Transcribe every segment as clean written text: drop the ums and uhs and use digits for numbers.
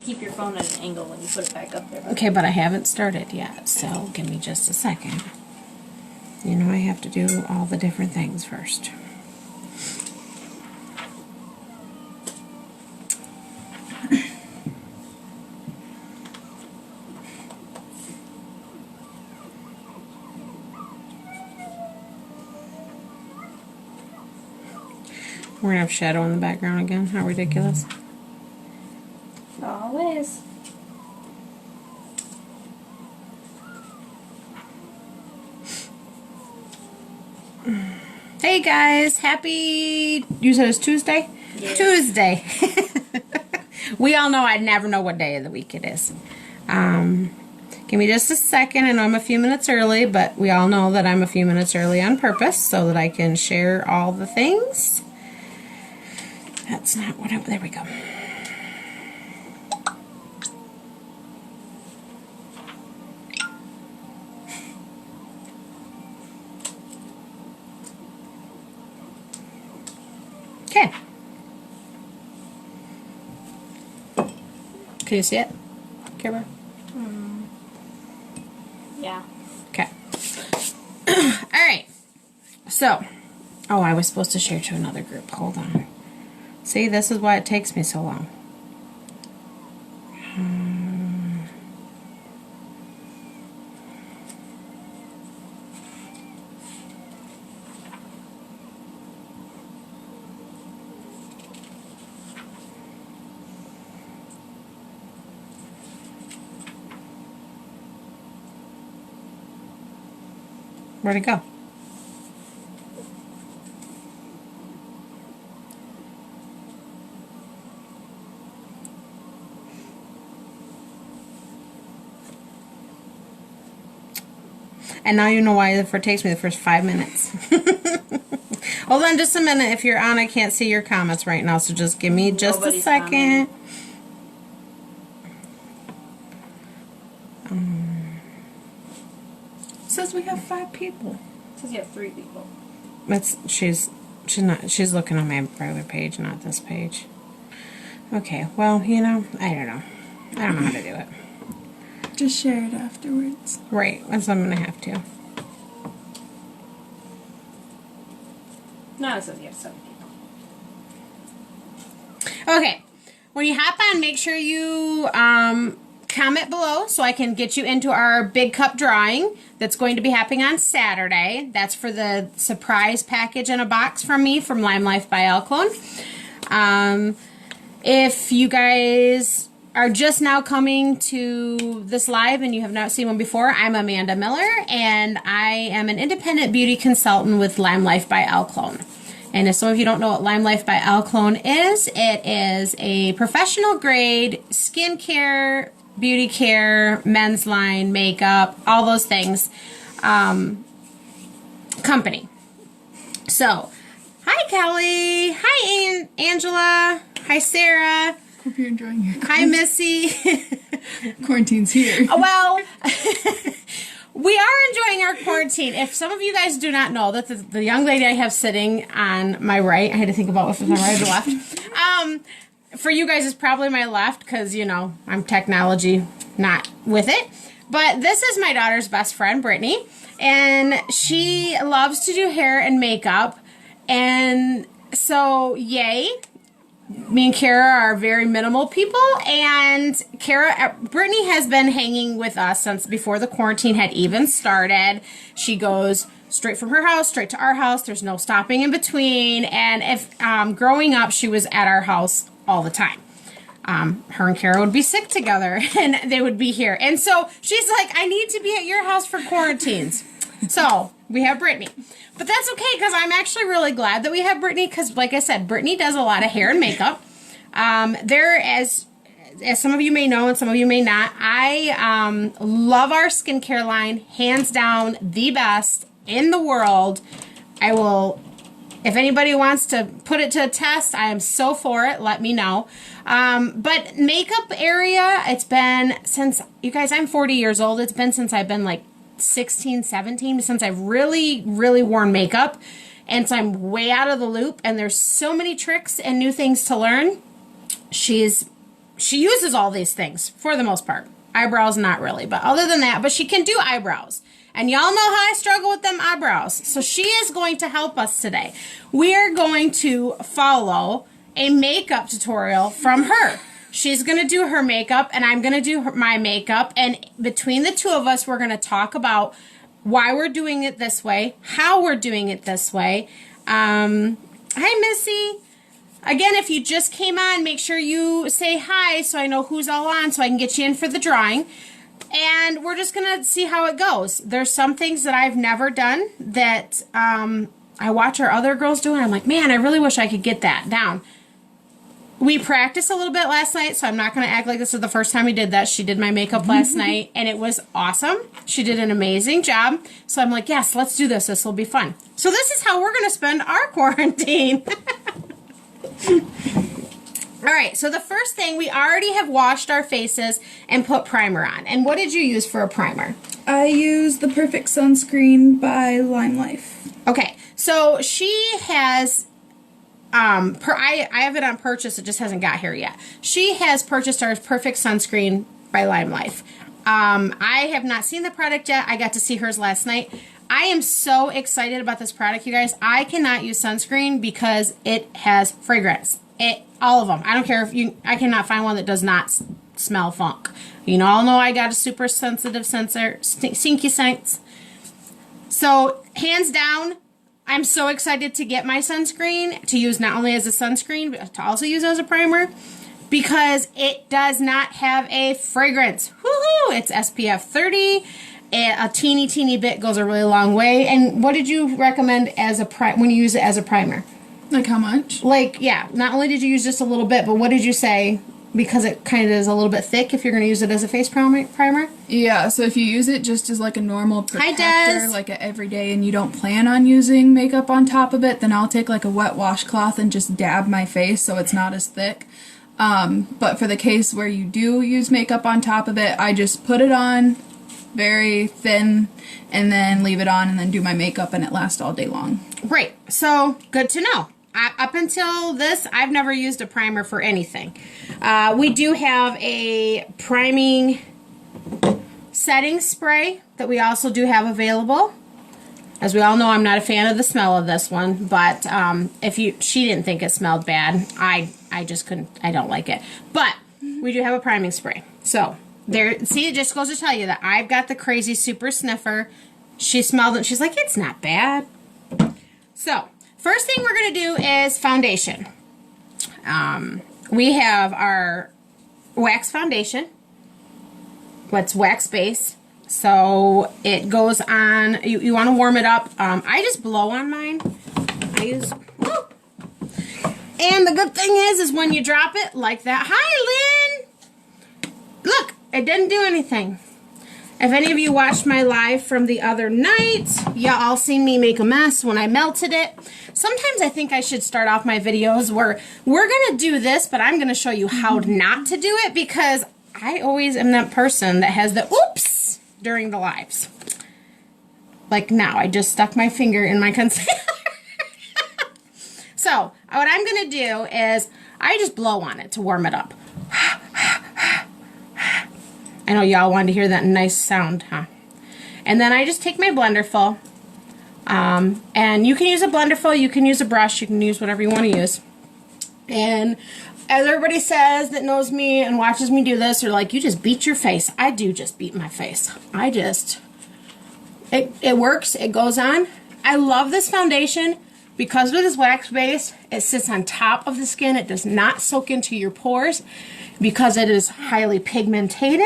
keep your phone at an angle when you put it back up there. Okay, but I haven't started yet, so give me just a second. You know I have to do all the different things first. We're gonna have shadow in the background again. How ridiculous. Always. Hey guys, happy, you said it's Tuesday? Yes. Tuesday. We all know I never know what day of the week it is. Give me just a second. I know I'm a few minutes early, but we all know that I'm a few minutes early on purpose so that I can share all the things. That's not what I, there we go. Okay. Can you see it, Kara? Yeah. Okay. Alright. So, oh, I was supposed to share to another group. Hold on. See, this is why it takes me so long. Where'd it go? And now you know why it takes me the first 5 minutes. Hold on just a minute. If you're on, I can't see your comments right now, so just give me just a second. It says we have 5 people. It says you have 3 people. She's looking on my regular page, not this page. Okay, well, you know, I don't know how to do it. Just share it afterwards. Right, that's what I'm gonna have to. No, it says you have 7 people. Okay, when you hop on, make sure you comment below so I can get you into our big cup drawing that's going to be happening on Saturday. That's for the surprise package in a box from me from Lime Life by Alcone. If you guys are just now coming to this live and you have not seen one before, I'm Amanda Miller and I am an independent beauty consultant with Lime Life by Alcone. And if some of you don't know what Lime Life by Alcone is, it is a professional grade skincare, beauty care, men's line, makeup, all those things company. So, hi Kelly, hi Angela, hi Sarah. Hope you're enjoying your Hi Missy. Quarantine's here. Well, we are enjoying our quarantine. If some of you guys do not know that the young lady I have sitting on my right, I had to think about if it's my right or left. For you guys, it's probably my left because, you know, I'm technology not with it. But this is my daughter's best friend, Brittany, and she loves to do hair and makeup. And so, yay. Me and Kara are very minimal people, and Brittany has been hanging with us since before the quarantine had even started. She goes straight from her house, straight to our house. There's no stopping in between, and if growing up, she was at our house all the time. Her and Kara would be sick together, and they would be here. And so she's like, I need to be at your house for quarantines. So we have Brittany. But that's okay because I'm actually really glad that we have Brittany because, like I said, Brittany does a lot of hair and makeup. As some of you may know and some of you may not, I love our skincare line. Hands down, the best in the world. I will, if anybody wants to put it to a test, I am so for it. Let me know. But makeup area, it's been since, you guys, I'm 40 years old. It's been since I've been like 16, 17, since I've really worn makeup. And so I'm way out of the loop. And there's so many tricks and new things to learn. She's she uses all these things for the most part. Eyebrows, not really, but other than that, but she can do eyebrows. And y'all know how I struggle with them eyebrows. So she is going to help us today. We are going to follow a makeup tutorial from her. She's going to do her makeup, and I'm going to do my makeup. And between the two of us, we're going to talk about why we're doing it this way, how we're doing it this way. Hi, Missy. Again, if you just came on, make sure you say hi so I know who's all on so I can get you in for the drawing. And we're just going to see how it goes. There's some things that I've never done that I watch our other girls do, and I'm like, man, I really wish I could get that down. We practiced a little bit last night, so I'm not going to act like this is the first time we did that. She did my makeup last night, and it was awesome. She did an amazing job. So I'm like, yes, let's do this. This will be fun. So this is how we're going to spend our quarantine. All right, so the first thing, we already have washed our faces and put primer on. And what did you use for a primer? I use the Perfect Sunscreen by Lime Life. Okay, so she has, I have it on purchase, it just hasn't got here yet. She has purchased our Perfect Sunscreen by Lime Life. I have not seen the product yet. I got to see hers last night. I am so excited about this product, you guys. I cannot use sunscreen because it has fragrance. All of them. I don't care if I cannot find one that does not smell funk. You all know I got a super sensitive sensor, stinky sense. So, hands down, I'm so excited to get my sunscreen, to use not only as a sunscreen, but to also use as a primer, because it does not have a fragrance. Woohoo! It's SPF 30. A teeny bit goes a really long way. And what did you recommend as a when you use it as a primer? Like how much? Like, yeah, not only did you use just a little bit, but what did you say? Because it kind of is a little bit thick if you're going to use it as a face primer. Yeah, so if you use it just as like a normal protector, like a everyday, and you don't plan on using makeup on top of it, then I'll take like a wet washcloth and just dab my face so it's not as thick. But for the case where you do use makeup on top of it, I just put it on very thin and then leave it on and then do my makeup, and it lasts all day long. Right, so good to know. Up until this, I've never used a primer for anything. We do have a priming setting spray that we also do have available. As we all know, I'm not a fan of the smell of this one, but she didn't think it smelled bad. I just couldn't, I don't like it. But we do have a priming spray. So, there, see, it just goes to tell you that I've got the crazy super sniffer. She smelled it, she's like, it's not bad. So, first thing we're going to do is foundation. We have our wax foundation. What's wax base. So it goes on, you want to warm it up. I just blow on mine. I use, woo. And the good thing is when you drop it like that. Hi, Lynn! Look, it didn't do anything. If any of you watched my live from the other night, y'all seen me make a mess when I melted it. Sometimes I think I should start off my videos where we're going to do this, but I'm going to show you how not to do it, because I always am that person that has the oops during the lives. Like now, I just stuck my finger in my concealer. So, what I'm going to do is I just blow on it to warm it up. I know y'all wanted to hear that nice sound, huh? And then I just take my blender full. And you can use a blender full, you can use a brush, you can use whatever you want to use. And as everybody says that knows me and watches me do this, they're like, you just beat your face. I do just beat my face. It works, it goes on. I love this foundation because with this wax base, it sits on top of the skin. It does not soak into your pores because it is highly pigmented.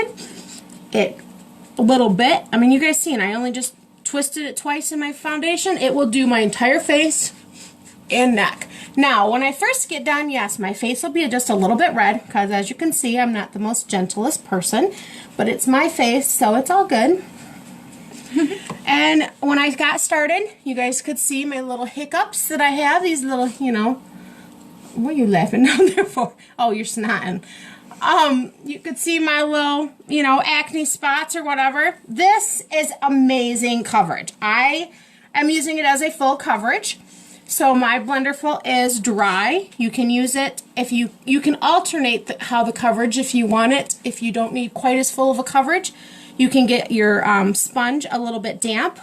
A little bit, I mean, you guys seen, I only just twisted it twice in my foundation. It will do my entire face and neck. Now, when I first get done, yes, my face will be just a little bit red because, as you can see, I'm not the most gentlest person, but it's my face, so it's all good. And when I got started, you guys could see my little hiccups that I have, these little, what are you laughing down there for? Oh, you're snotting. You could see my little, acne spots or whatever. This is amazing coverage. I am using it as a full coverage. So my Blenderful is dry. You can use it if you can alternate how the coverage if you want it. If you don't need quite as full of a coverage, you can get your sponge a little bit damp,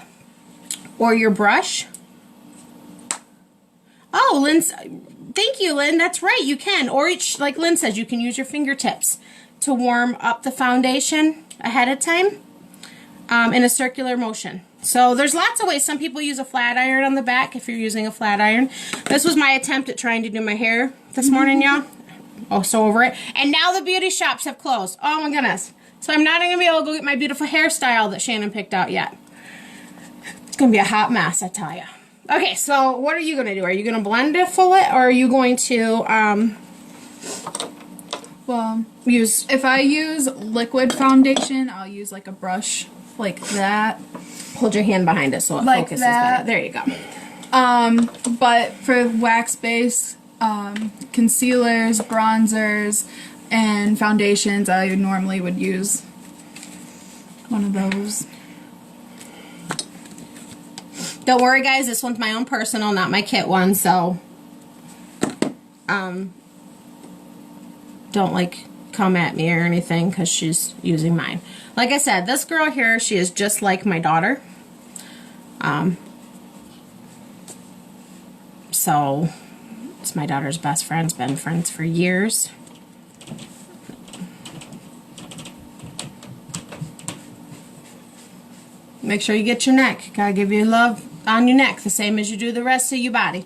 or your brush. Oh, Lynn's, thank you, Lynn. That's right, you can. Or each, like Lynn says, you can use your fingertips to warm up the foundation ahead of time in a circular motion. So there's lots of ways. Some people use a flat iron on the back if you're using a flat iron. This was my attempt at trying to do my hair this morning, y'all. Oh, so over it. And now the beauty shops have closed. Oh my goodness. So I'm not going to be able to go get my beautiful hairstyle that Shannon picked out yet. It's going to be a hot mess, I tell you. Okay, so what are you going to do? Are you going to Blenderful it, or are you going to well, use... If I use liquid foundation, I'll use like a brush like that. Hold your hand behind it so it like focuses that. better. There you go. But for wax base, concealers, bronzers, and foundations, I normally would use one of those. Don't worry, guys. This one's my own personal, not my kit one, so don't like come at me or anything because she's using mine. Like I said, this girl here, she is just like my daughter. So it's my daughter's best friend. Been friends for years. Make sure you get your neck. Gotta give you love on your neck, the same as you do the rest of your body.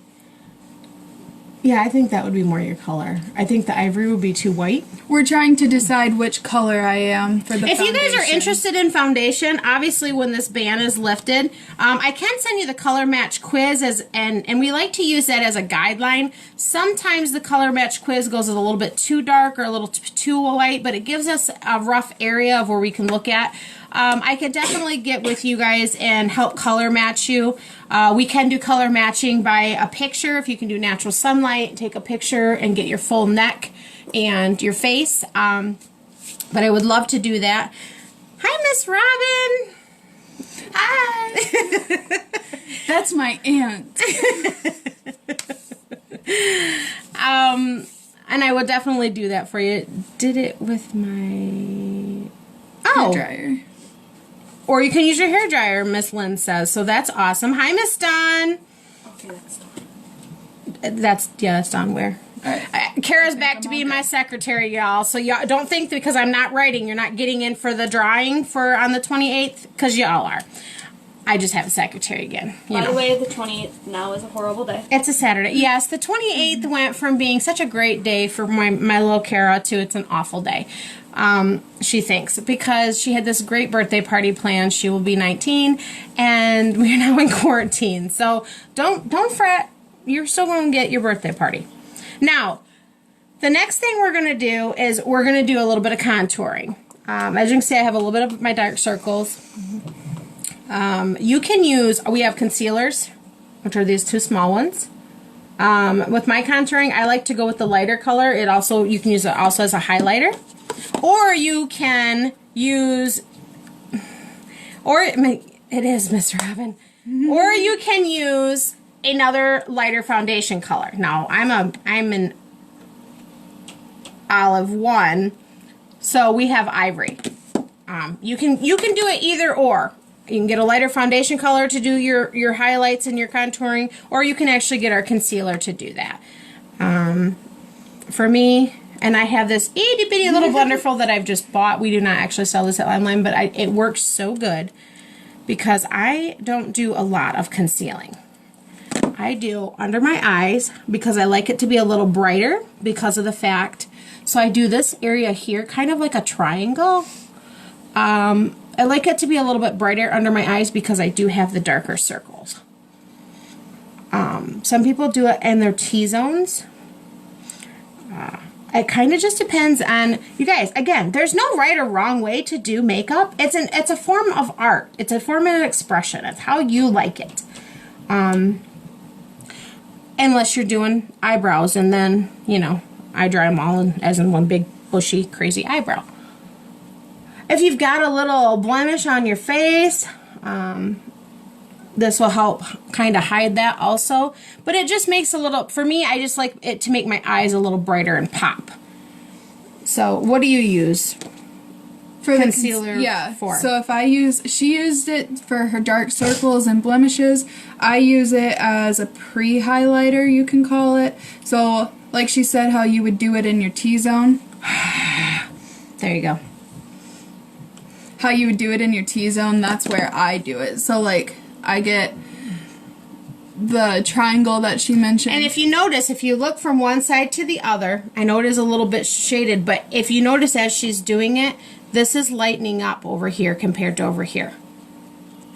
Yeah, I think that would be more your color. I think the ivory would be too white. We're trying to decide which color I am for the foundation. If you guys are interested in foundation, obviously when this ban is lifted, I can send you the color match quiz, and we like to use that as a guideline. Sometimes the color match quiz goes a little bit too dark or a little too white, but it gives us a rough area of where we can look at. I could definitely get with you guys and help color match you. We can do color matching by a picture. If you can do natural sunlight, take a picture and get your full neck and your face. But I would love to do that. Hi, Miss Robin. Hi. That's my aunt. And I would definitely do that for you. Did it with my hairdryer. Or you can use your hair dryer, Miss Lynn says. So that's awesome. Hi, Miss Dawn. Okay, that's done. That's Dawn Ware. Right. Kara's back to being my secretary, y'all. So y'all don't think that because I'm not writing, you're not getting in for the drawing for on the 28th, because y'all are. I just have a secretary again. By the way, the 28th now is a horrible day. It's a Saturday. Yes, the 28th went from being such a great day for my little Kara to it's an awful day. She thinks, because she had this great birthday party planned. She will be 19, and we are now in quarantine. So don't fret. You're still going to get your birthday party. Now, the next thing we're going to do is we're going to do a little bit of contouring. As you can see, I have a little bit of my dark circles. You can use, we have concealers, which are these two small ones. With my contouring, I like to go with the lighter color. You can use it also as a highlighter. Or you can use, it is Miss Robin. Or you can use another lighter foundation color. Now, I'm an olive 1, so we have ivory. You can do it either or. You can get a lighter foundation color to do your highlights and your contouring, or you can actually get our concealer to do that. For me, and I have this itty bitty little Blenderful that I've just bought. We do not actually sell this at Limelight, but it works so good because I don't do a lot of concealing. I do under my eyes because I like it to be a little brighter because of the fact. So I do this area here, kind of like a triangle. I like it to be a little bit brighter under my eyes because I do have the darker circles. Some people do it in their T-zones. It kind of just depends on you guys. Again, there's no right or wrong way to do makeup. It's a form of art. It's a form of expression. It's how you like it. Unless you're doing eyebrows, and then I dry them all as in one big bushy crazy eyebrow. If you've got a little blemish on your face, this will help kind of hide that also. But it just makes a little, for me, I just like it to make my eyes a little brighter and pop. So what do you use? For concealer, yeah. for. So if I use, she used it for her dark circles and blemishes. I use it as a pre-highlighter, you can call it. So like she said, how you would do it in your T-zone. There you go. How you would do it in your T-zone, that's where I do it. So like I get the triangle that she mentioned. And if you notice, if you look from one side to the other, I know it is a little bit shaded, but if you notice as she's doing it, this is lightening up over here compared to over here.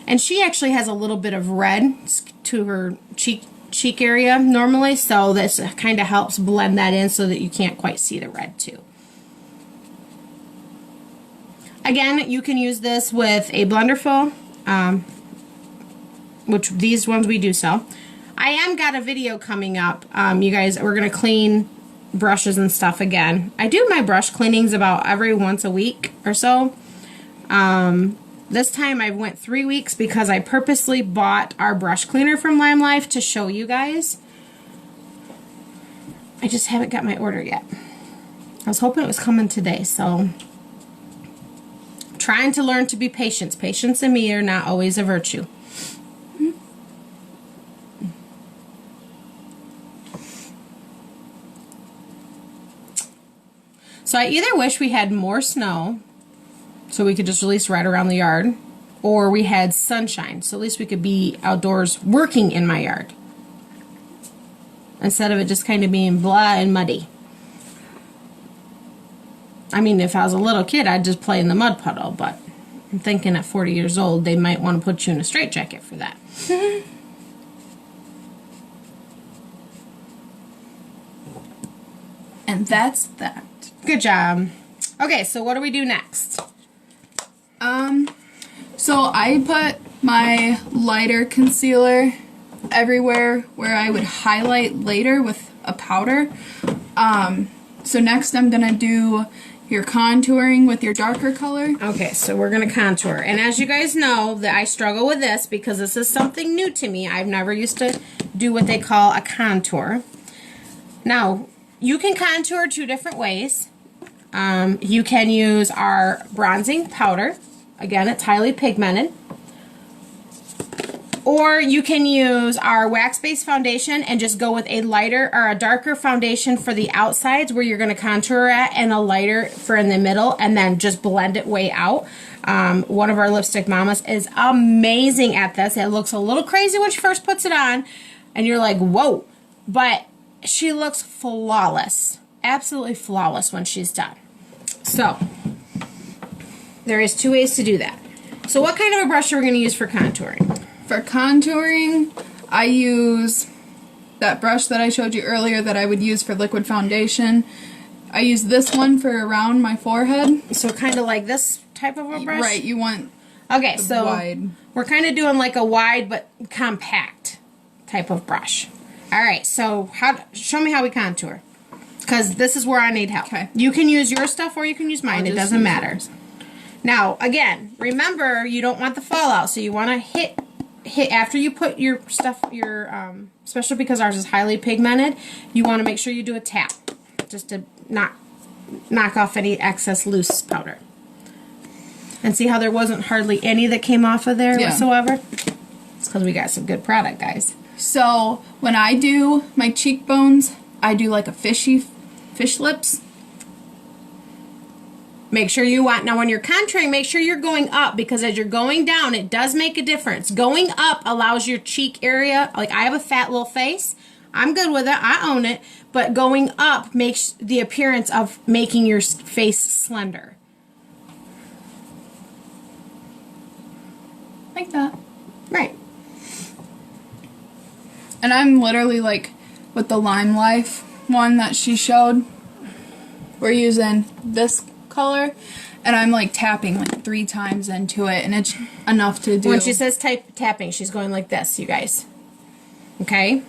And she actually has a little bit of red to her cheek area normally, so this kind of helps blend that in so that you can't quite see the red too. Again, you can use this with a blender full, which these ones we do sell. I am got a video coming up. You guys, we're going to clean brushes and stuff again. I do my brush cleanings about every once a week or so. This time I went 3 weeks because I purposely bought our brush cleaner from Lime Life to show you guys. I just haven't got my order yet. I was hoping it was coming today, so trying to learn to be patient. Patience and me are not always a virtue. So I either wish we had more snow so we could just release right around the yard, or we had sunshine so at least we could be outdoors working in my yard instead of it just kind of being blah and muddy. I mean, if I was a little kid, I'd just play in the mud puddle, but I'm thinking at 40 years old, they might want to put you in a straitjacket for that. And that's that. Good job. Okay, so what do we do next? So I put my lighter concealer everywhere where I would highlight later with a powder. So next I'm gonna do your contouring with your darker color. Okay, so we're gonna contour. And as you guys know, that I struggle with this because this is something new to me. I've never used to do what they call a contour. Now, you can contour 2 different ways. You can use our bronzing powder. Again, it's highly pigmented. Or you can use our wax-based foundation and just go with a lighter or a darker foundation for the outsides where you're going to contour at, and a lighter for in the middle, and then just blend it way out. One of our lipstick mamas is amazing at this. It looks a little crazy when she first puts it on, and you're like, whoa. But she looks flawless. Absolutely flawless when she's done. So, there is 2 ways to do that. So what kind of a brush are we going to use for contouring? For contouring, I use that brush that I showed you earlier that I would use for liquid foundation. I use this one for around my forehead. So kind of like this type of a brush? Right, you want okay, so wide. We're kind of doing like a wide but compact type of brush. Alright, so show me how we contour. Because this is where I need help. Okay. You can use your stuff or you can use mine. It doesn't matter. Yours. Now, again, remember you don't want the fallout, so you want to hit after you put your stuff, especially because ours is highly pigmented, you want to make sure you do a tap just to knock off any excess loose powder. And see how there wasn't hardly any that came off of there whatsoever? It's because we got some good product, guys. So when I do my cheekbones, I do like a fish lips. Make sure you want, now when you're contouring, make sure you're going up, because as you're going down, it does make a difference. Going up allows your cheek area, like I have a fat little face, I'm good with it, I own it, but going up makes the appearance of making your face slender. Like that. Right. And I'm literally like, with the Lime Life one that she showed, we're using this color, and I'm like tapping like 3 times into it, and it's enough to do. When she says tapping, she's going like this, you guys. Okay?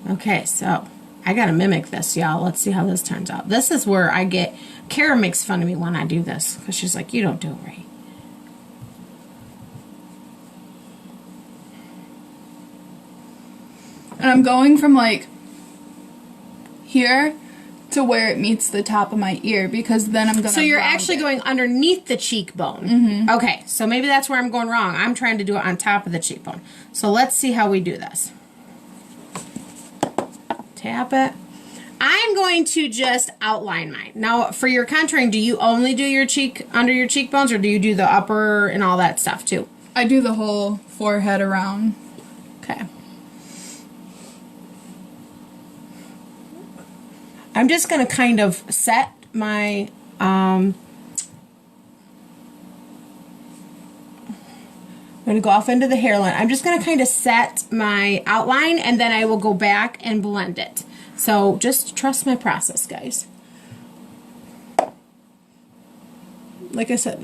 Okay, so I gotta mimic this, y'all. Let's see how this turns out. This is where I get... Kara makes fun of me when I do this, because she's like, you don't do it right. And I'm going from, like, here to where it meets the top of my ear, because then I'm going to So you're actually going underneath the cheekbone. Mm-hmm. Okay, so maybe that's where I'm going wrong. I'm trying to do it on top of the cheekbone. So let's see how we do this. Tap it. I'm going to just outline mine. Now, for your contouring, do you only do your cheek under your cheekbones, or do you do the upper and all that stuff too? I do the whole forehead around. Okay. I'm just going to kind of set my, I'm going to go off into the hairline. I'm just going to kind of set my outline, and then I will go back and blend it. So just trust my process, guys. Like I said,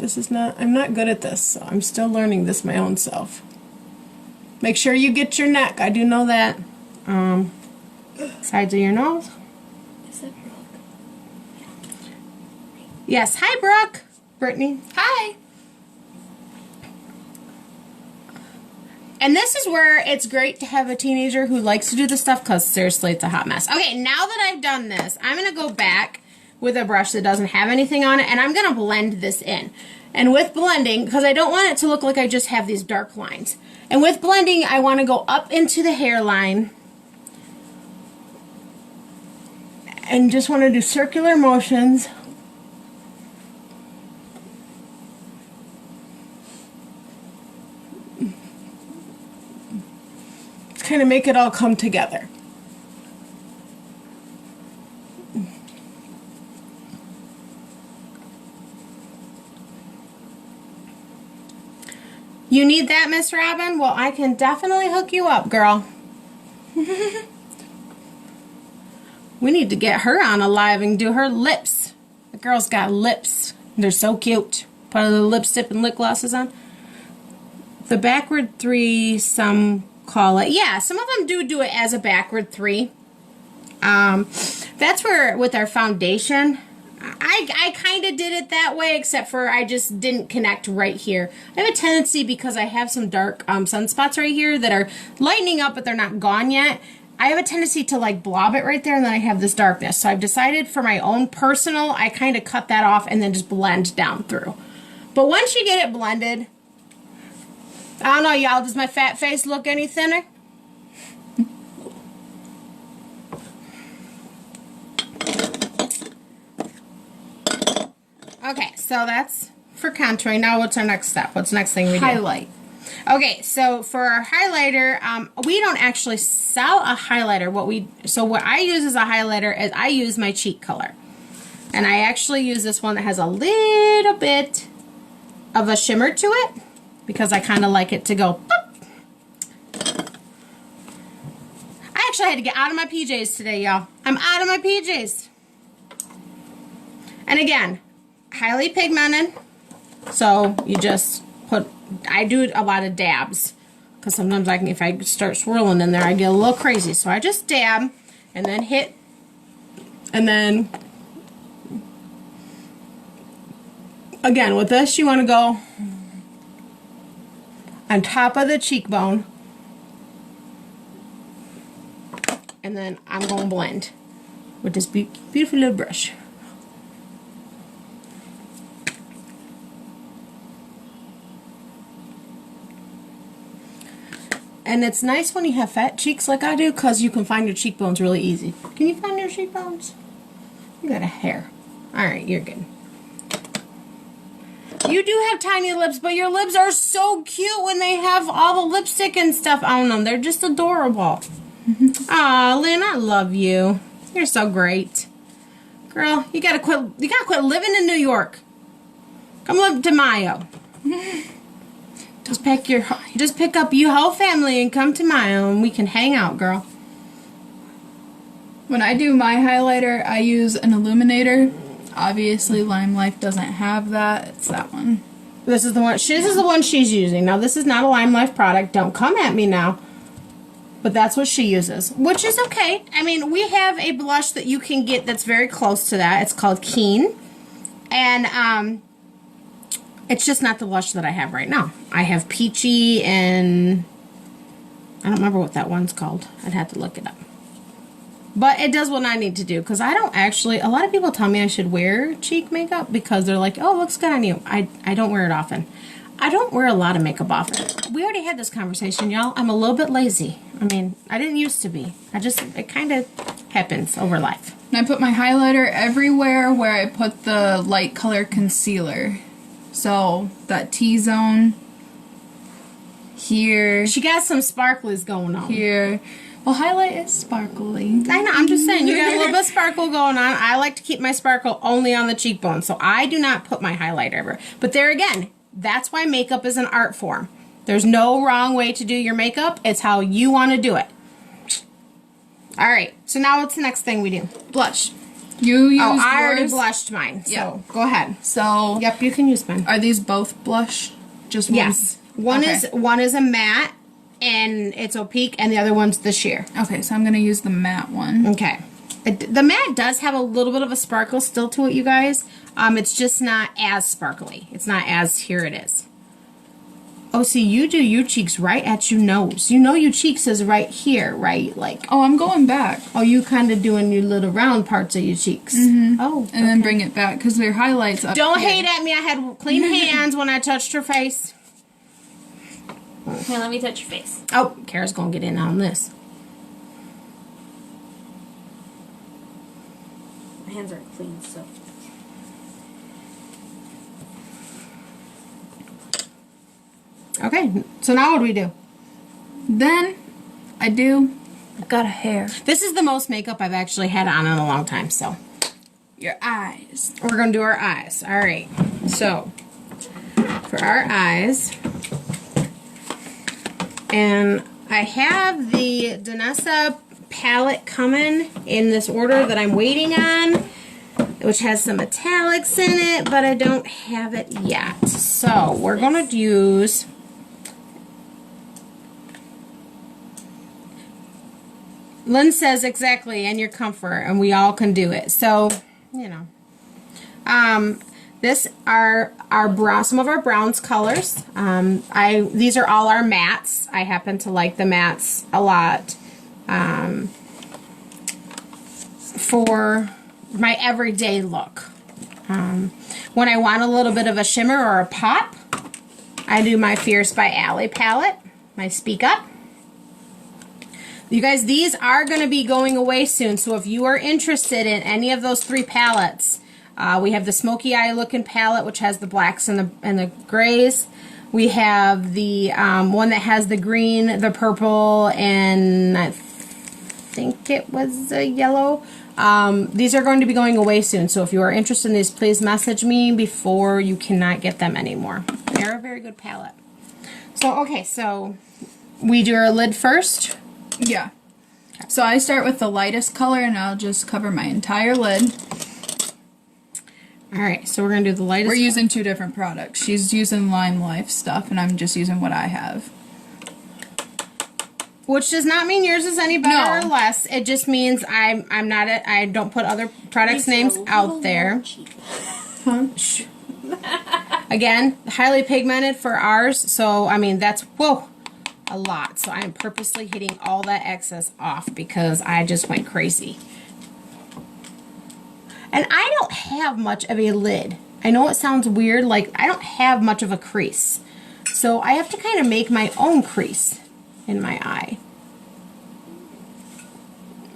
I'm not good at this, so I'm still learning this my own self. Make sure you get your neck. I do know that. Sides of your nose. Is that Brooke? Yes. Hi, Brooke. Brittany. Hi! And this is where it's great to have a teenager who likes to do this stuff, because seriously, it's a hot mess. Okay, now that I've done this, I'm going to go back with a brush that doesn't have anything on it, and I'm going to blend this in. And with blending, because I don't want it to look like I just have these dark lines. And with blending, I want to go up into the hairline and just want to do circular motions. Kind of make it all come together. You need that, Miss Robin? Well, I can definitely hook you up, girl. We need to get her on live and do her lips. The girl's got lips. They're so cute. Put a little lipstick and lip glosses on. The backward three, some call it. Yeah, some of them do it as a backward three. That's where, with our foundation, I kind of did it that way, except for I just didn't connect right here. I have a tendency, because I have some dark sunspots right here that are lightening up, but they're not gone yet. I have a tendency to like blob it right there, and then I have this darkness. So I've decided for my own personal, I kind of cut that off and then just blend down through. But once you get it blended, I don't know, y'all, does my fat face look any thinner? Okay, so that's for contouring. Now what's our next step? What's the next thing we do? Highlight. Okay, so for our highlighter, we don't actually sell a highlighter. What I use as a highlighter is I use my cheek color. And I actually use this one that has a little bit of a shimmer to it, because I kind of like it to go boop. I actually had to get out of my PJs today, y'all. I'm out of my PJs. And again, highly pigmented, so you just put, I do a lot of dabs, because sometimes if I start swirling in there, I get a little crazy. So I just dab, and then hit, and then, again, with this, you want to go on top of the cheekbone, and then I'm going to blend with this beautiful little brush. And it's nice when you have fat cheeks like I do, because you can find your cheekbones really easy. Can you find your cheekbones? You got a hair. Alright, you're good. You do have tiny lips, but your lips are so cute when they have all the lipstick and stuff on them. They're just adorable. Aw, Lynn, I love you. You're so great. Girl, you gotta quit living in New York. Come live to Mayo. Just pick up your whole family and come to Mayo, and we can hang out, girl. When I do my highlighter, I use an illuminator. Obviously, Lime Life doesn't have that. It's that one. This is the one. This is the one she's using. Now, this is not a Lime Life product. Don't come at me now. But that's what she uses, which is okay. I mean, we have a blush that you can get that's very close to that. It's called Keen. And it's just not the blush that I have right now. I have Peachy and I don't remember what that one's called. I'd have to look it up. But it does what I need to do because I don't actually, a lot of people tell me I should wear cheek makeup because they're like, oh, it looks good on you. I don't wear it often. I don't wear a lot of makeup often. We already had this conversation, y'all. I'm a little bit lazy. I mean, I didn't used to be. It kind of happens over life. And I put my highlighter everywhere where I put the light color concealer. So, that T-zone here. She got some sparklies going on. Here. Well, highlight is sparkly. I know. I'm just saying, you got a little bit of sparkle going on. I like to keep my sparkle only on the cheekbone, so I do not put my highlighter everywhere. But there again, that's why makeup is an art form. There's no wrong way to do your makeup. It's how you want to do it. All right. So now what's the next thing we do? Blush. You use yours? I already blushed mine. So Yeah. go ahead. So, yep, you can use mine. Are these both blush? Just one? Yes. One is a matte and it's opaque, and the other one's the sheer. Okay, so I'm going to use the matte one. Okay. The matte does have a little bit of a sparkle still to it, you guys. It's just not as sparkly. It's not as, here it is. Oh, see, you do your cheeks right at your nose. You know your cheeks is right here, right? Like, Oh, I'm going back. oh, you kind of doing your little round parts of your cheeks. Oh, And then bring it back, because their highlights up don't here. hate at me. I had clean hands when I touched her face. Here, let me touch your face. Oh, Kara's going to get in on this. My hands are clean, so. Okay, so now what do we do? Then, I've got a hair. This is the most makeup I've actually had on in a long time, so. Your eyes. We're going to do our eyes. All right, so for our eyes, and I have the Danessa palette coming in this order that I'm waiting on, which has some metallics in it, but I don't have it yet. So we're going to use Lynn says exactly, and your comfort, and we all can do it. So, you know, this are our some of our bronze colors. These are all our mattes. I happen to like the mattes a lot for my everyday look. When I want a little bit of a shimmer or a pop, I do my Fierce by Alley palette, my Speak Up. You guys, these are going to be going away soon, so if you are interested in any of those three palettes, we have the Smoky Eye looking palette, which has the blacks and the grays. We have the one that has the green, the purple, and I think it was a yellow. These are going to be going away soon, so if you are interested in these, please message me before you cannot get them anymore. They're a very good palette. So, okay, so we do our lid first. Yeah. So I start with the lightest color, and I'll just cover my entire lid. Alright, so we're going to do the lightest. We're using two different products. She's using Lime Life stuff, and I'm just using what I have. Which does not mean yours is any better No. or less. It just means I don't put other products' names out there. Huh? Again, highly pigmented for ours, so I mean that's a lot. So I'm purposely hitting all that excess off because I just went crazy. And I don't have much of a lid. I know it sounds weird, like I don't have much of a crease. So I have to kind of make my own crease in my eye.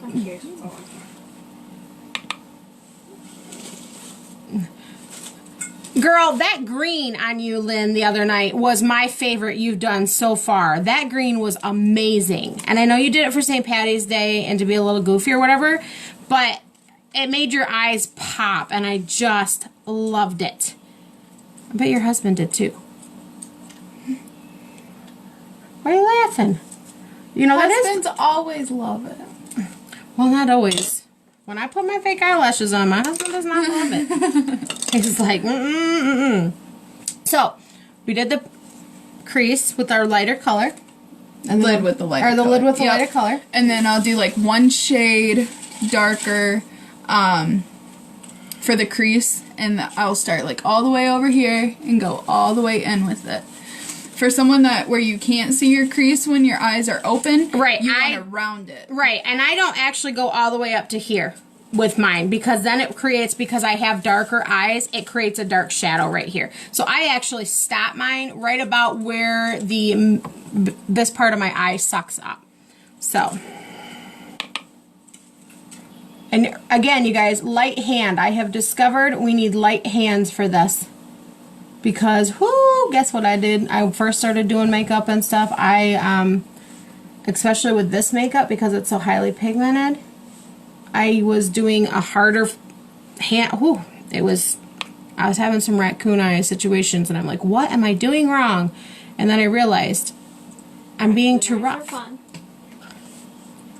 I'm curious what's all on here. Girl, that green on you, Lynn, the other night was my favorite you've done so far. That green was amazing. And I know you did it for St. Patty's Day and to be a little goofy or whatever, but it made your eyes pop, and I just loved it. I bet your husband did too. Why are you laughing? You know, that is... Husbands always love it. Well, not always. When I put my fake eyelashes on, my husband does not love it. He's like, mm-mm-mm-mm. So, we did the crease with our lighter color. And lid with the lighter or the color. lid with the Yep. lighter color. And then I'll do like one shade darker for the crease, and I'll start like all the way over here and go all the way in with it. For someone where you can't see your crease when your eyes are open, right? You want to round it, right? And I don't actually go all the way up to here with mine, because then it creates, because I have darker eyes, it creates a dark shadow right here. So I actually stop mine right about where this part of my eye sucks up. So, and again, you guys, light hand. I have discovered we need light hands for this. Because, whoo, guess what I did? I first started doing makeup and stuff. Especially with this makeup, because it's so highly pigmented, I was doing a harder hand. Whoo, I was having some raccoon eye situations, and I'm like, what am I doing wrong? And then I realized I'm being too rough.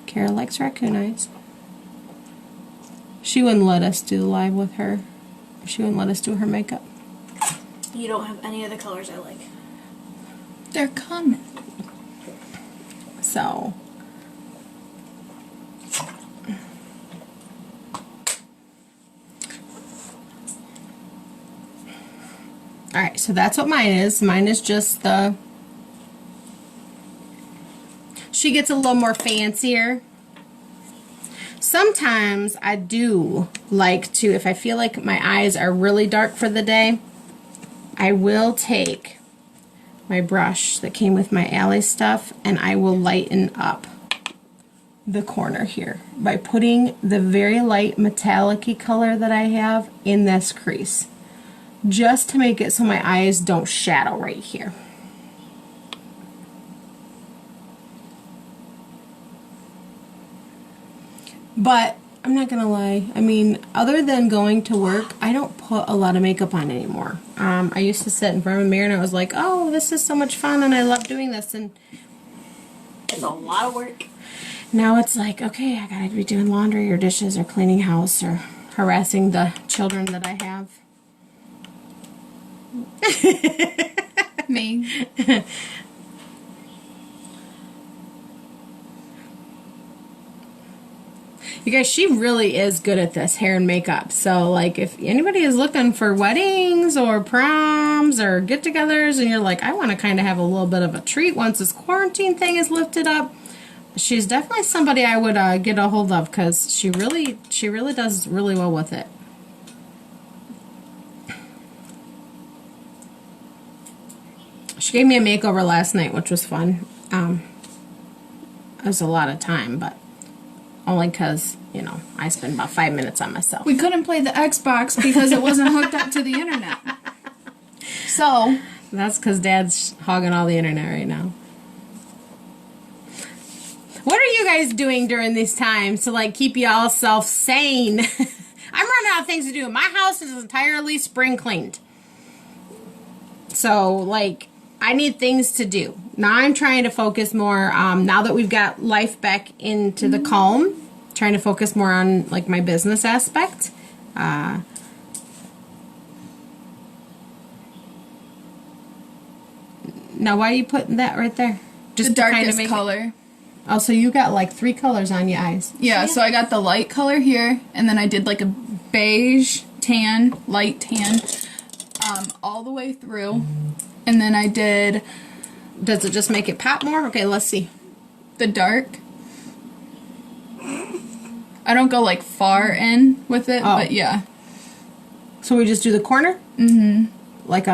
Kara likes raccoon eyes. She wouldn't let us do live with her. She wouldn't let us do her makeup. You don't have any of the colors I like. They're coming. So, alright, so that's what mine is. Mine is just the, she gets a little more fancier. Sometimes I do like to, if I feel like my eyes are really dark for the day, I will take my brush that came with my Alley stuff, and I will lighten up the corner here by putting the very light metallic-y color that I have in this crease, just to make it so my eyes don't shadow right here. But I'm not gonna lie, I mean, other than going to work, I don't put a lot of makeup on anymore. I used to sit in front of a mirror and I was like, oh, this is so much fun and I love doing this, and it's a lot of work. Now it's like, okay, I gotta be doing laundry or dishes or cleaning house or harassing the children that I have. Me. You guys, she really is good at this, hair and makeup. So, like, if anybody is looking for weddings or proms or get-togethers and you're like, I want to kind of have a little bit of a treat once this quarantine thing is lifted up, she's definitely somebody I would get a hold of, because she really does really well with it. She gave me a makeover last night, which was fun. It was a lot of time, but only because, you know, I spend about 5 minutes on myself. We couldn't play the Xbox because it wasn't hooked up to the internet. So that's because Dad's hogging all the internet right now. What are you guys doing during these times to, like, keep y'all self sane? I'm running out of things to do. My house is entirely spring cleaned. So, like, I need things to do. Now I'm trying to focus more, now that we've got life back into the calm, trying to focus more on, like, my business aspect. Now why are you putting that right there? Just the darkest color. Oh, so you got like 3 colors on your eyes. Yeah, so I got the light color here, and then I did like a beige tan, light tan, all the way through. And then I did... Does it just make it pop more? Okay, let's see. The dark. I don't go like far in with it, but yeah. So we just do the corner? Mm-hmm. Like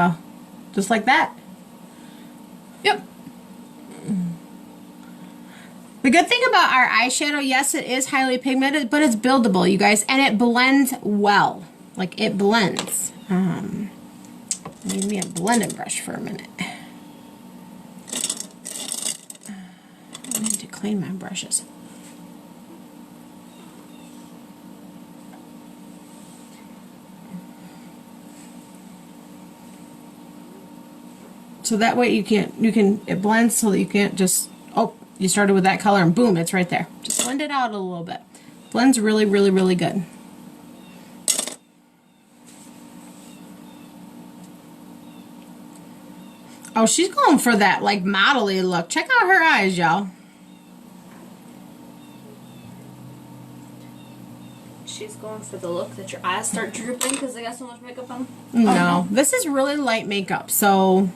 just like that? Yep. The good thing about our eyeshadow, yes, it is highly pigmented, but it's buildable, you guys, and it blends well. Like, it blends. I need me a blending brush for a minute. I need to clean my brushes. So that way it blends so that you can't just, oh, you started with that color and boom, it's right there. Just blend it out a little bit. Blends really, really, really good. Oh, she's going for that, like, model-y look. Check out her eyes, y'all. She's going for the look that your eyes start drooping because they got so much makeup on them. No, this is really light makeup. So,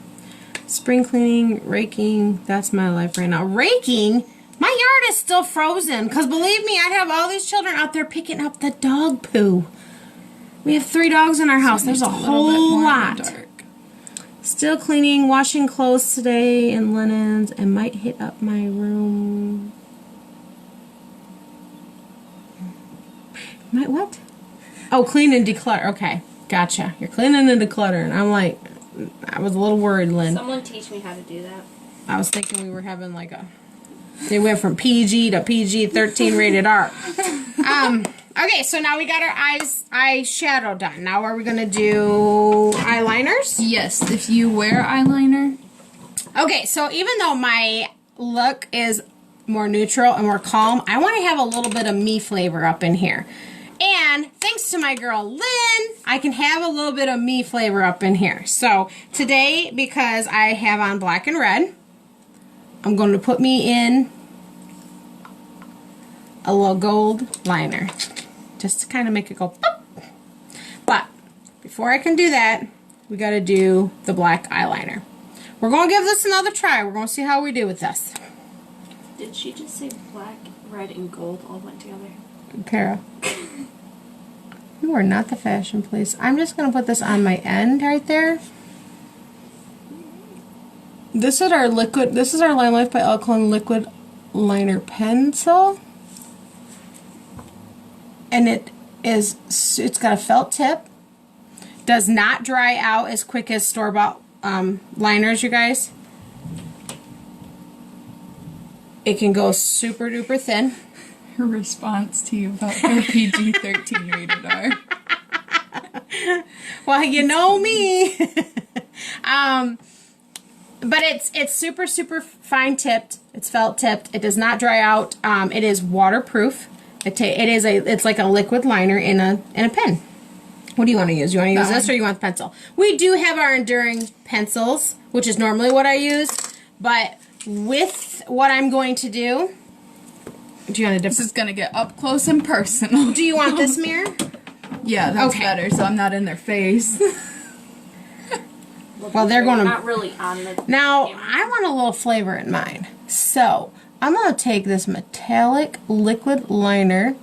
spring cleaning, raking, that's my life right now. Raking? My yard is still frozen. Because believe me, I'd have all these children out there picking up the dog poo. We have 3 dogs in our house. There's a whole lot. Still cleaning, washing clothes today and linens, and might hit up my room. Might what? Oh, clean and declutter. Okay, gotcha. You're cleaning and decluttering. I'm like, I was a little worried, Lynn. Someone teach me how to do that. I was thinking we were having like a... They went from PG to PG-13 rated R. Okay, so now we got our eyeshadow done. Now are we going to do eyeliners? Yes, if you wear eyeliner. Okay, so even though my look is more neutral and more calm, I want to have a little bit of me flavor up in here. And thanks to my girl Lynn, I can have a little bit of me flavor up in here. So today, because I have on black and red, I'm going to put me in a little gold liner. Just to kind of make it go pop. But before I can do that, we got to do the black eyeliner. We're going to give this another try. We're going to see how we do with this. Did she just say black, red, and gold all went together? Kara. You are not the fashion police. I'm just going to put this on my end right there. This is our liquid. This is our Line Life by Alcone liquid liner pencil. And it's got a felt tip. Does not dry out as quick as store-bought liners, you guys. It can go super duper thin. Her response to you about her PG-13 rated R. Well, you know me. But it's super fine tipped. It's felt tipped. It does not dry out. It is waterproof. It's like a liquid liner in a pen. What do you want to use? You want to use this or you want the pencil? We do have our enduring pencils, which is normally what I use, but with what I'm going to do, do you want to This is gonna get up close and personal. Do you want this mirror? Yeah, that's better, so I'm not in their face. Well, they're going to... Not really on the... Now, I want a little flavor in mine. So, I'm going to take this metallic liquid liner,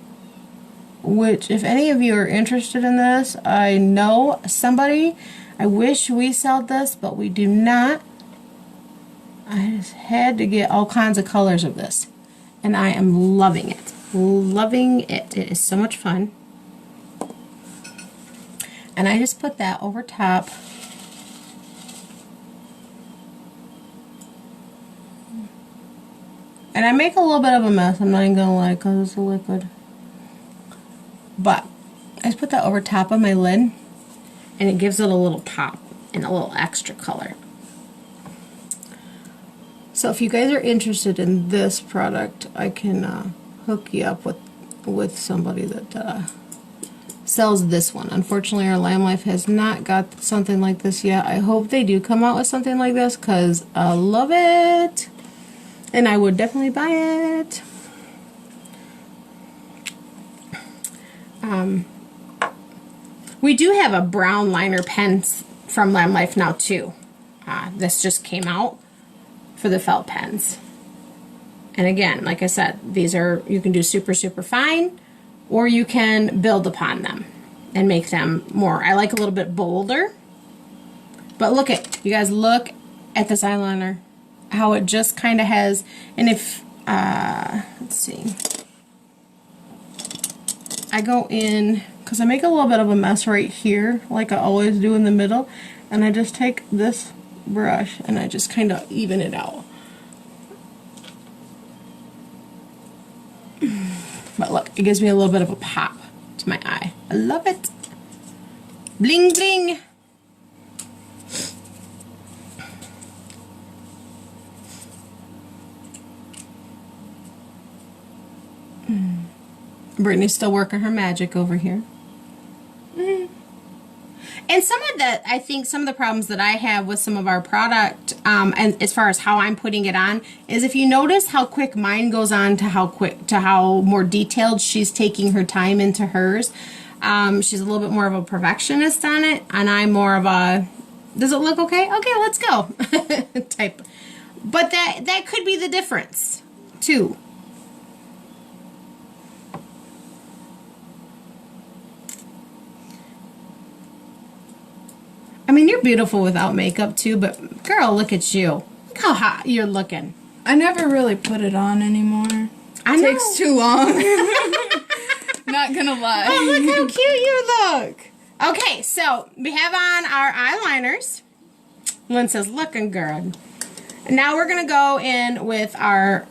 which, if any of you are interested in this, I know somebody. I wish we sold this, but we do not. I just had to get all kinds of colors of this. And I am loving it. Loving it. It is so much fun. And I just put that over top. And I make a little bit of a mess, I'm not even going to lie, because it's a liquid. But I just put that over top of my lid, and it gives it a little pop and a little extra color. So if you guys are interested in this product, I can hook you up with somebody that sells this one. Unfortunately, our Lamb Life has not got something like this yet. I hope they do come out with something like this, because I love it. And I would definitely buy it. We do have a brown liner pen from Lamb Life now too. This just came out for the felt pens. And again, like I said, these are, you can do super fine, or you can build upon them and make them more. I like a little bit bolder. But look at, you guys look at this eyeliner. How it just kind of has, and if, let's see, I go in, because I make a little bit of a mess right here, like I always do in the middle, and I just take this brush, and I just kind of even it out. But look, it gives me a little bit of a pop to my eye. I love it. Bling bling. Brittany's still working her magic over here. And I think some of the problems that I have with some of our product, and as far as how I'm putting it on, is if you notice how quick mine goes on to how more detailed she's taking her time into hers. She's a little bit more of a perfectionist on it, and I'm more of a, does it look okay? Okay, let's go type. But that could be the difference too. I mean, you're beautiful without makeup too, but girl, look at you. Look how hot you're looking. I never really put it on anymore. I know. Takes too long. Not gonna lie. Oh, look how cute you look. Okay, so we have on our eyeliners. Lynn says, looking good. Now we're going to go in with our,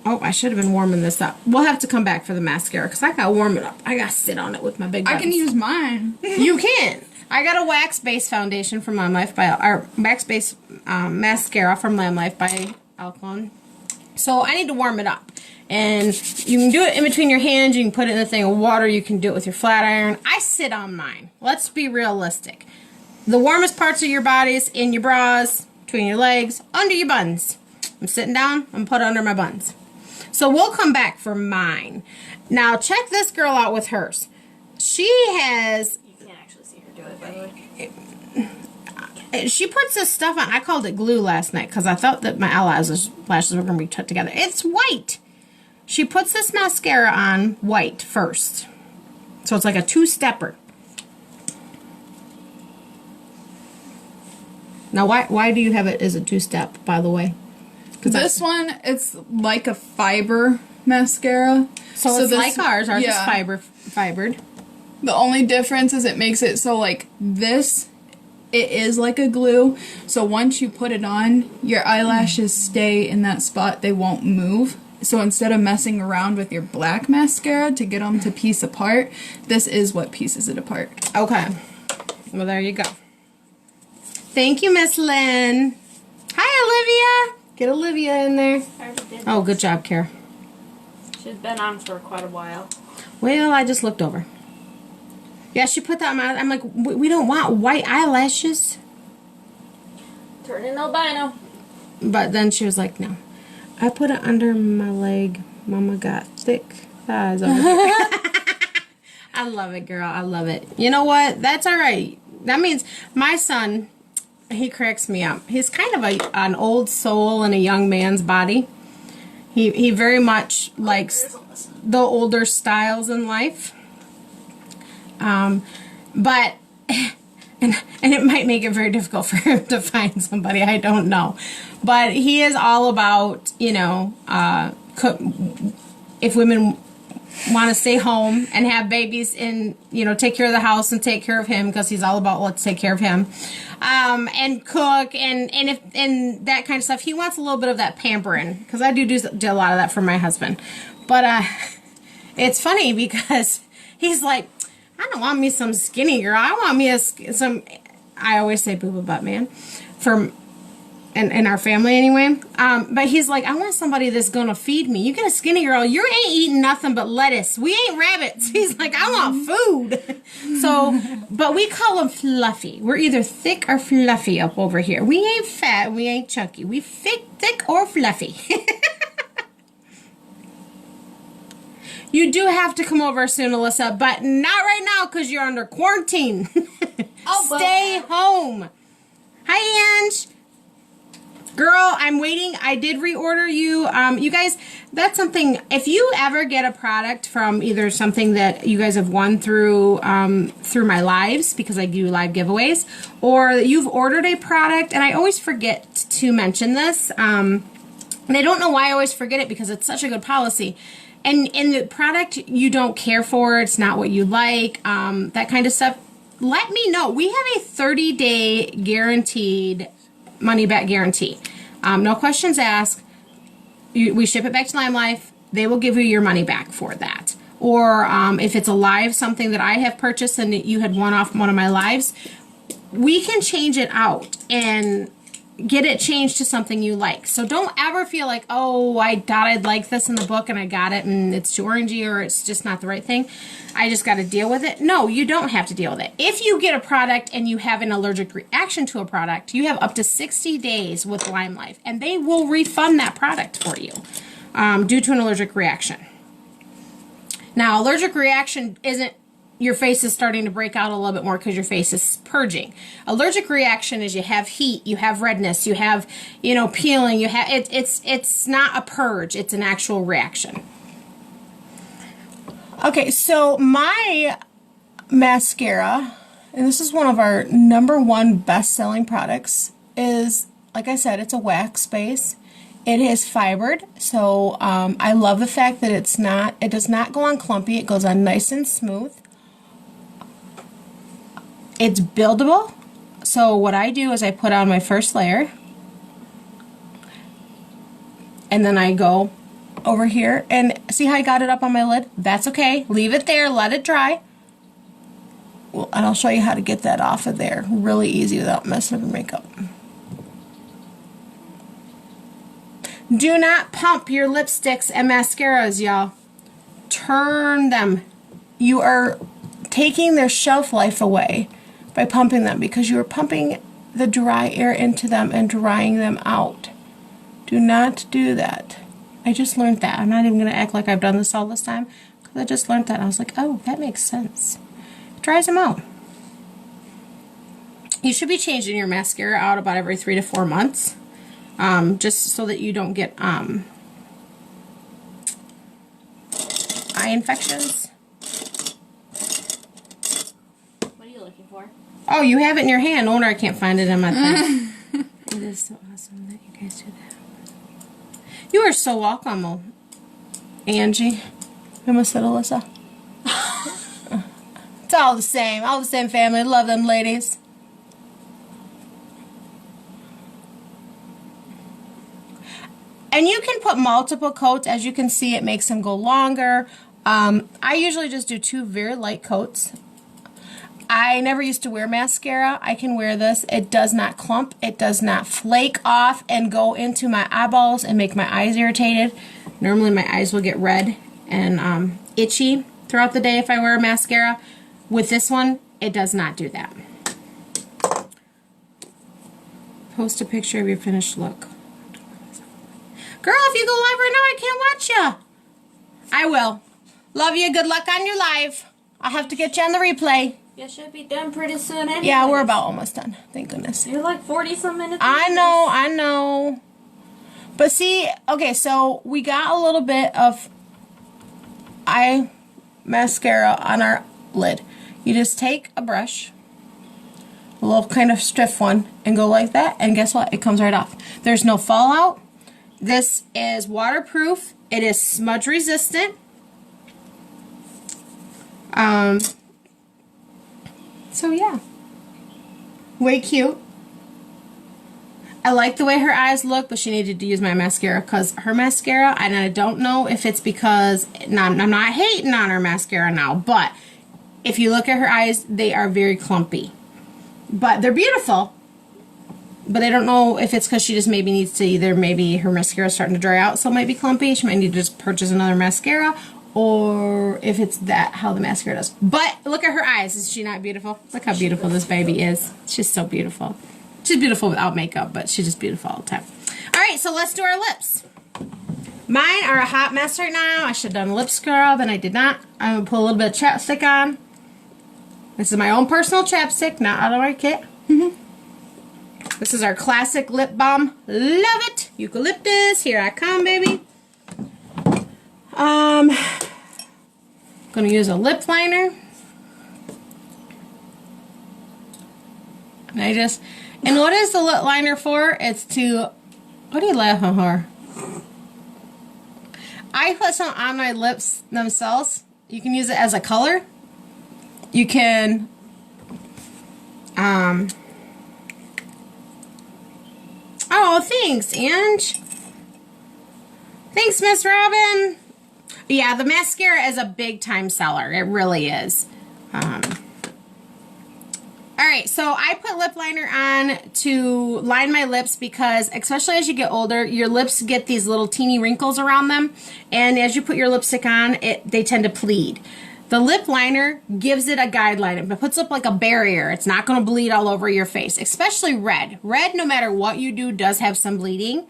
oh, I should have been warming this up. We'll have to come back for the mascara because I got to warm it up. I got to sit on it with my big buttons. I can use mine. You can. I got a wax-based foundation from Lamb Life wax-based mascara from Lamb Life by Alcone. So I need to warm it up. And you can do it in between your hands. You can put it in a thing of water. You can do it with your flat iron. I sit on mine. Let's be realistic. The warmest parts of your body is in your bras, between your legs, under your buns. I'm sitting down. I'm put it under my buns. So we'll come back for mine. Now check this girl out with hers. She has... You can't actually see her do it, by the way. She puts this stuff on. I called it glue last night because I thought that my eyelashes were going to be put together. It's white. She puts this mascara on white first. So it's like a two-stepper. Now, why do you have it as a two-step, by the way? This one, it's like a fiber mascara. So it's like ours. Ours is fibered. The only difference is it makes it so like this, it is like a glue. So once you put it on, your eyelashes stay in that spot. They won't move. So instead of messing around with your black mascara to get them to piece apart, this is what pieces it apart. Okay. Well, there you go. Thank you, Miss Lynn. Hi, Olivia. Get Olivia in there. I already did Oh, this. good job, Kara. She's been on for quite a while. Well, I just looked over. Yeah, she put that on. I'm like, we don't want white eyelashes. Turning albino. But then she was like, no. I put it under my leg. Mama got thick thighs over here. I love it, girl. I love it. You know what? That's all right. That means my son, he cracks me up. He's kind of an old soul in a young man's body. He very much likes the older styles in life. But... And it might make it very difficult for him to find somebody. I don't know. But he is all about, you know, if women want to stay home and have babies and, you know, take care of the house and take care of him because he's all about let's take care of him. And cook and that kind of stuff. He wants a little bit of that pampering because I do a lot of that for my husband. But it's funny because he's like, I don't want me some skinny girl. I want me some. I always say booba butt man, in our family anyway. But he's like, I want somebody that's gonna feed me. You get a skinny girl, you ain't eating nothing but lettuce. We ain't rabbits. He's like, I want food. So, but we call them fluffy. We're either thick or fluffy up over here. We ain't fat. We ain't chunky. We thick or fluffy. You do have to come over soon, Alyssa, but not right now because you're under quarantine. Stay home. Hi, Ange. Girl, I'm waiting. I did reorder you. You guys, that's something, if you ever get a product from either something that you guys have won through my lives, because I do live giveaways, or you've ordered a product, and I always forget to mention this, and I don't know why I always forget it because it's such a good policy. And in the product you don't care for, it's not what you like, that kind of stuff, let me know. We have a 30-day guaranteed money-back guarantee. No questions asked. We ship it back to Lime Life. They will give you your money back for that. Or if it's a live, something that I have purchased and you had won off one of my lives, we can change it out. And get it changed to something you like. So don't ever feel like, oh, I thought I'd like this in the book and I got it and it's too orangey or it's just not the right thing. I just got to deal with it. No, you don't have to deal with it. If you get a product and you have an allergic reaction to a product, you have up to 60 days with Lyme Life and they will refund that product for you due to an allergic reaction. Now, allergic reaction isn't your face is starting to break out a little bit more because your face is purging. Allergic reaction is you have heat, you have redness, you have, you know, peeling, you have it's not a purge, it's an actual reaction. Okay, so my mascara, and this is one of our #1 best-selling products, is, like I said, it's a wax base. It is fibered, so I love the fact that it does not go on clumpy, it goes on nice and smooth. It's buildable, so what I do is I put on my first layer, and then I go over here, and see how I got it up on my lid? That's okay. Leave it there, let it dry. Well, and I'll show you how to get that off of there really easy without messing up your makeup. Do not pump your lipsticks and mascaras, y'all. Turn them. You are taking their shelf life away by pumping them because you are pumping the dry air into them and drying them out. Do not do that. I just learned that. I'm not even going to act like I've done this all this time because I just learned that. And I was like, oh, that makes sense. It dries them out. You should be changing your mascara out about every 3 to 4 months. Just so that you don't get eye infections. What are you looking for? Oh, you have it in your hand. No wonder I can't find it in my thing. It is so awesome that you guys do that. You are so welcome, Angie. I almost said Alyssa. It's all the same family. Love them ladies. And you can put multiple coats. As you can see, it makes them go longer. I usually just do 2 very light coats. I never used to wear mascara. I can wear this. It does not clump. It does not flake off and go into my eyeballs and make my eyes irritated. Normally my eyes will get red and itchy throughout the day if I wear a mascara. With this one, it does not do that. Post a picture of your finished look. Girl, if you go live right now, I can't watch you. I will. Love you. Good luck on your live. I'll have to get you on the replay. You should be done pretty soon anyway. Yeah, we're about almost done. Thank goodness. You're like 40-some minutes. I know. But see, okay, so we got a little bit of eye mascara on our lid. You just take a brush, a little kind of stiff one, and go like that, and guess what? It comes right off. There's no fallout. This is waterproof. It is smudge resistant. So yeah, way cute. I like the way her eyes look, but she needed to use my mascara because her mascara, and I don't know if it's because, I'm not hating on her mascara now, but if you look at her eyes, they are very clumpy. But they're beautiful. But I don't know if it's because she just maybe needs to maybe her mascara is starting to dry out, so it might be clumpy. She might need to just purchase another mascara, or if it's how the mascara does. But look at her eyes. Is she not beautiful? Look how beautiful this baby is. She's so beautiful. She's beautiful without makeup, but she's just beautiful all the time. All right, so let's do our lips. Mine are a hot mess right now. I should have done a lip scrub, and I did not. I'm going to put a little bit of chapstick on. This is my own personal chapstick, not out of my kit. This is our classic lip balm. Love it. Eucalyptus. Here I come, baby. Gonna use a lip liner. And what is the lip liner for? It's to, what are you laughing for? I put some on my lips themselves. You can use it as a color. You can, oh, thanks, Ange. Thanks, Miss Robin. Yeah, the mascara is a big time seller. It really is. All right, so I put lip liner on to line my lips because, especially as you get older, your lips get these little teeny wrinkles around them, and as you put your lipstick on, they tend to plead. The lip liner gives it a guideline. It puts up like a barrier. It's not going to bleed all over your face, especially red. Red, no matter what you do, does have some bleeding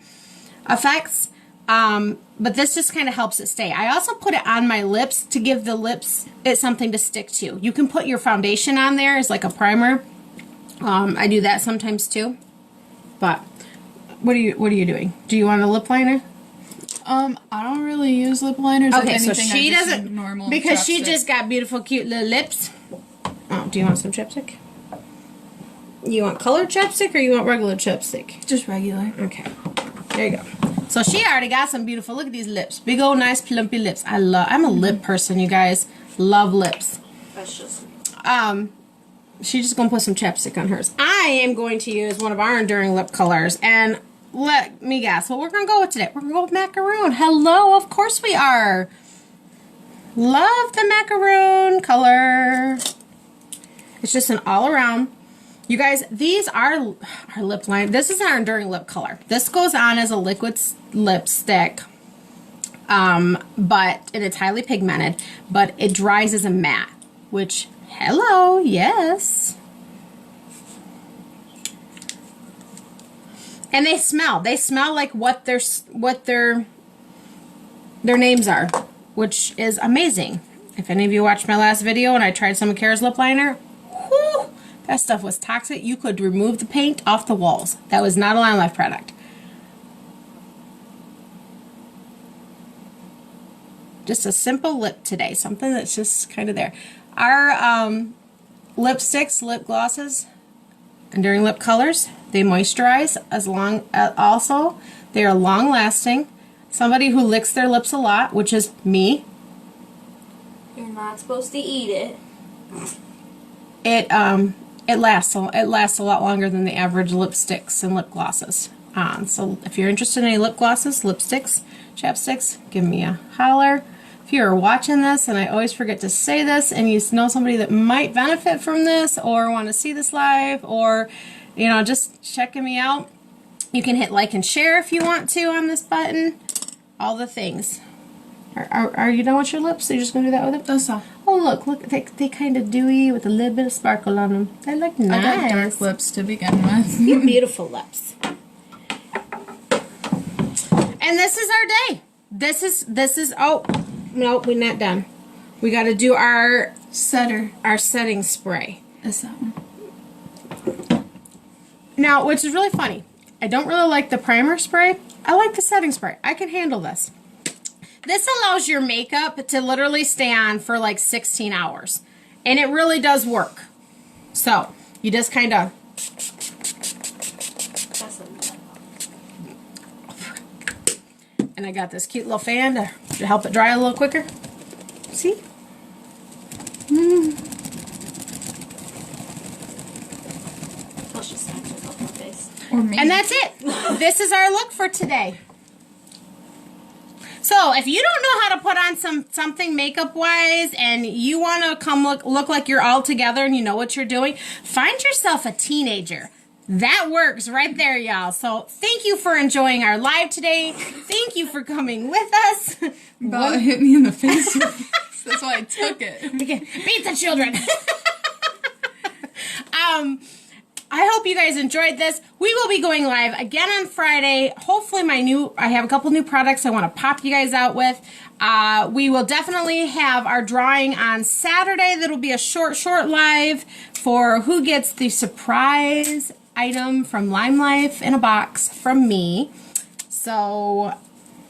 effects, but this just kind of helps it stay. I also put it on my lips to give the lips something to stick to. You can put your foundation on there as like a primer. I do that sometimes too. But what are you doing? Do you want a lip liner? I don't really use lip liners. Okay, like so anything, she I just doesn't use normal because she chapstick. just got beautiful, cute little lips. Oh, do you want some chapstick? You want colored chapstick or you want regular chapstick? Just regular. Okay, there you go. So she already got some beautiful. Look at these lips, big old nice plumpy lips. I'm a lip person, you guys. Love lips. That's just. She's just gonna put some chapstick on hers. I am going to use one of our enduring lip colors, and let me guess what we're gonna go with today. We're gonna go with macaroon. Hello, of course we are. Love the macaroon color. It's just an all around. You guys, these are our lip line. This is our enduring lip color. This goes on as a liquid lipstick, but and it's highly pigmented, but it dries as a matte, which, hello, yes. And they smell like what their names are, which is amazing. If any of you watched my last video and I tried some of Kara's lip liner, whew, that stuff was toxic. You could remove the paint off the walls. That was not a Line Life product. Just a simple lip today, something that's just kind of there. Our lipsticks, lip glosses, enduring lip colors, they moisturize also they are long lasting. Somebody who licks their lips a lot, which is me. You're not supposed to eat it. It lasts a lot longer than the average lipsticks and lip glosses. So if you're interested in any lip glosses, lipsticks, chapsticks, give me a holler. If you're watching this, and I always forget to say this, and you know somebody that might benefit from this or want to see this live, or just checking me out, you can hit like and share if you want to on this button. All the things. Are you done with your lips? Are you just gonna do that with it? That's all. Oh look, they kind of dewy with a little bit of sparkle on them. They look nice. I got dark lips to begin with. You have beautiful lips. And this is our day. This is oh no, we're not done. We got to do our setting spray. Is that one? Now, which is really funny. I don't really like the primer spray. I like the setting spray. I can handle this. This allows your makeup to literally stay on for like 16 hours. And it really does work. So, you just kind of... And I got this cute little fan to help it dry a little quicker. See? And that's it. This is our look for today. So if you don't know how to put on something makeup wise and you want to come look like you're all together and you know what you're doing, find yourself a teenager. That works right there, y'all. So thank you for enjoying our live today. Thank you for coming with us. Bella hit me in the face. That's why I took it. Beat the children. I hope you guys enjoyed this. We will be going live again on Friday. Hopefully I have a couple new products I want to pop you guys out with. We will definitely have our drawing on Saturday. That'll be a short live for who gets the surprise item from Lime Life in a box from me. So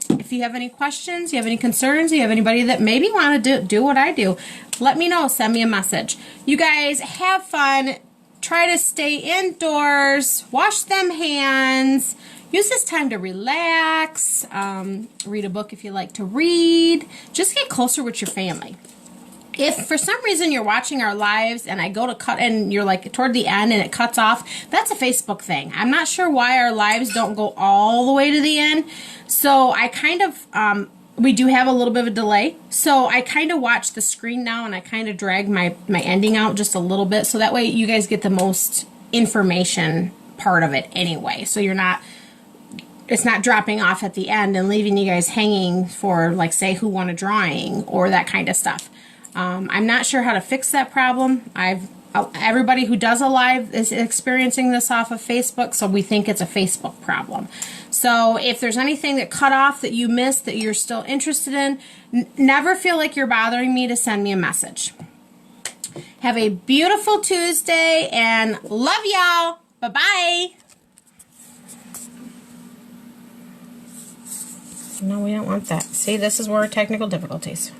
if you have any questions, you have any concerns, you have anybody that maybe want to do what I do, let me know. Send me a message. You guys have fun. Try to stay indoors. Wash them hands. Use this time to relax. Read a book if you like to read. Just get closer with your family. If for some reason you're watching our lives and I go to cut and you're like toward the end and it cuts off, that's a Facebook thing. I'm not sure why our lives don't go all the way to the end. So I kind of we do have a little bit of a delay. So I kind of watch the screen now and I kind of drag my ending out just a little bit. So that way you guys get the most information part of it anyway. So it's not dropping off at the end and leaving you guys hanging for, like, say, who won a drawing or that kind of stuff. I'm not sure how to fix that problem. Everybody who does a live is experiencing this off of Facebook, so we think it's a Facebook problem. So if there's anything that cut off that you missed that you're still interested in, never feel like you're bothering me to send me a message. Have a beautiful Tuesday and love y'all. Bye-bye. No, we don't want that. See, this is where technical difficulties.